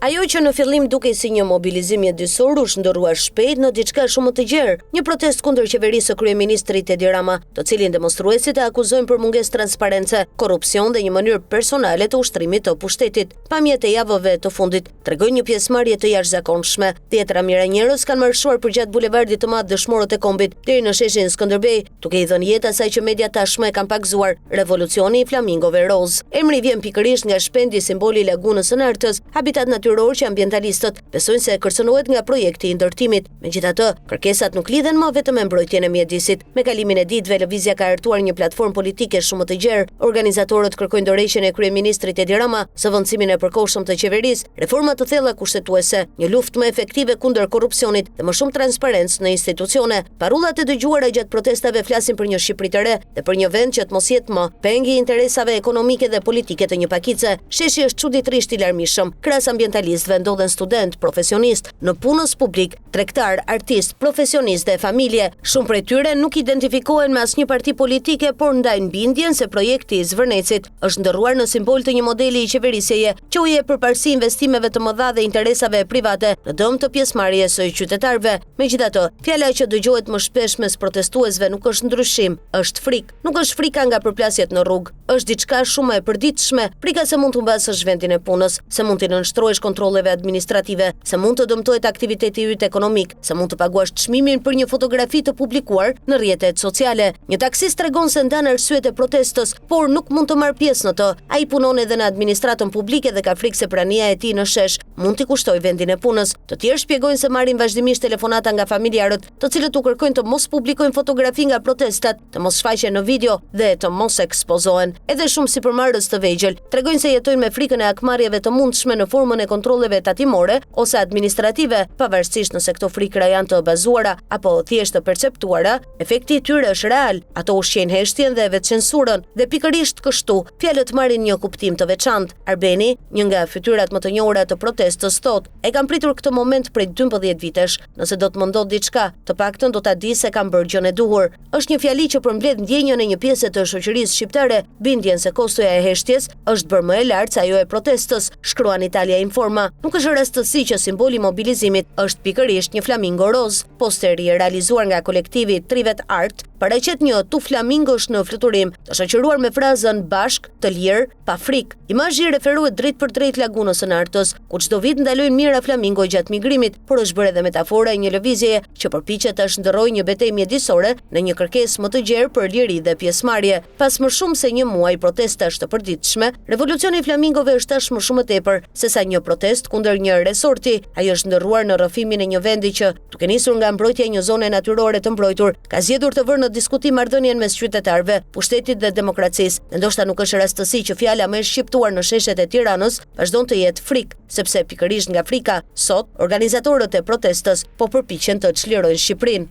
Ajo që në fillim dukej si një mobilizim mjedisor u shndërrua shpejt në diçka shumë të gjerë, një protestë kundër qeverisë së kryeministrit Edi Rama, të cilin demonstruesit e akuzojnë për mungesë transparence, korrupsion dhe një mënyrë personale të ushtrimit të pushtetit. Pamjet e javëve të fundit tregojnë një pjesëmarrje të jashtëzakonshme. Dhjetra mijëra njerëz kanë marshuar përgjatë bulevardit të madh Dëshmorët e Kombit deri në sheshin Skënderbej, duke i dhënë jetë asaj që media tashmë e kanë pakzuar revolucioni i flamingove roz. Emri vjen pikërisht nga shpendi simboli i lagunës së Nartës, habitat natyror që ambientalistët besojnë se kërcënohet nga projekti i ndërtimit. Megjithatë, kërkesat nuk lidhen më vetëm me mbrojtjen e mjedisit. Me kalimin e ditëve, lëvizja ka hartuar një platformë politike shumë të gjerë. Organizatorët kërkojnë dorëheqjen e kryeministrit Edi Rama, zëvendësimin e përkohshëm të qeverisë, reforma të thella kushtetuese, një luftë më efektive kundër korrupsionit dhe më shumë transparencë në institucione. Parullat e dëgjuara gjatë protestave flasin për një Shqipëri të re dhe për një vend që të mos jetë më pengi i interesave ekonomike dhe politike të një pakice. Sheshi është çuditërisht i larmishëm. Krahas ambientalistëve ndodhen student, profesionist, në punës publik, tregtar, artist, profesionist dhe familje. Shumë prej tyre nuk identifikohen me asnjë parti politike, por ndajnë bindjen se projekti i Zvërnecit është ndërruar në simbol të një modeli i qeverisjeje që u jep përparësi investimeve të mëdha dhe interesave private në dëm të pjesëmarrjes së qytetarëve. Megjithatë, fjala që dëgohet më shpesh mes protestuesve nuk është ndryshim, është frikë. Nuk është frika nga përplasjet në rrugë, është diçka shumë e përditshme, frika se mund të humbasësh vendin e punës, se mund të nënshtrohesh kontrolleve administrative, se mund të dëmtohet aktiviteti yt ekonomik, se mund të paguash çmimin për një fotografi të publikuar në rrjetet sociale. Një taksist tregon se ndan arsyet e protestës, por nuk mund të marrë pjesë në të. Ai punon edhe në administratën publike dhe ka frikë se prania e tij në shesh mund t'i kushtojë vendin e punës. Të tjerë shpjegojnë se marrin vazhdimisht telefonata nga familjarët, të cilët u kërkojnë të mos publikojnë fotografi nga protestat, të mos shfaqen në video dhe të mos ekspozohen. Edhe shumë sipërmarrës të vegjël tregojnë se jetojnë me frikën e akmarrjeve të mundshme në formën e kontrolleve tatimore ose administrative, pavarësisht nëse këto frikra janë të bazuara apo thjesht të perceptuara. Efekti i tyre është real. Ato ushqejnë heshtjen dhe vetcensurën dhe pikërisht kështu fjalët marrin një kuptim të veçantë. Arbeni, një nga fytyrat më të njohura të protestës, thotë: "E kam pritur këtë moment prej 12 vitesh. Nëse do të më ndodh diçka, të paktën do ta di se kam bërë gjën e duhur." Është një fjali që përmbledh ndjenjën e një pjese të shoqërisë shqiptare, bindjen se kostoja e heshtjes është bërë më e lartë se ajo e protestës, shkruan Italia Informa. Nuk është rastësi që simboli i mobilizimit është pikërisht një flamingo roz. Posteri realizuar nga kolektivi Trivet Art paraqet një tuf flamingosh në fluturim, të shoqëruar me frazën "bashk, të lirë, pa frikë". Imazhi referohet drejt për drejt lagunës së Nartës, ku çdo vit ndalojnë mijëra flamingo gjatë migrimit, por është bërë edhe metafora e një lëvizjeje që përpiqet të shndërrojë një betejë mjedisore në një kërkesë më të gjerë për liri dhe pjesëmarrje. Pas më shumë se një muaj protestash të përditshme, revolucioni i flamingove është tashmë shumë më tepër se sa një protest kundër një resorti. Ai është ndërruar në rrëfimin e një vendi që, duke nisur nga mbrojtja e një zone natyrore të mbrojtur, ka zgjedhur të vërë në diskutim marrëdhënien mes qytetarëve, pushtetit dhe demokracisë. Ndoshta nuk është rastësi që fjala më e shqiptuar në sheshet e Tiranës vazhdon të jetë frikë, sepse pikërisht nga frika, sot organizatorët e protestës po përpiqen të çlirojnë Shqipërinë.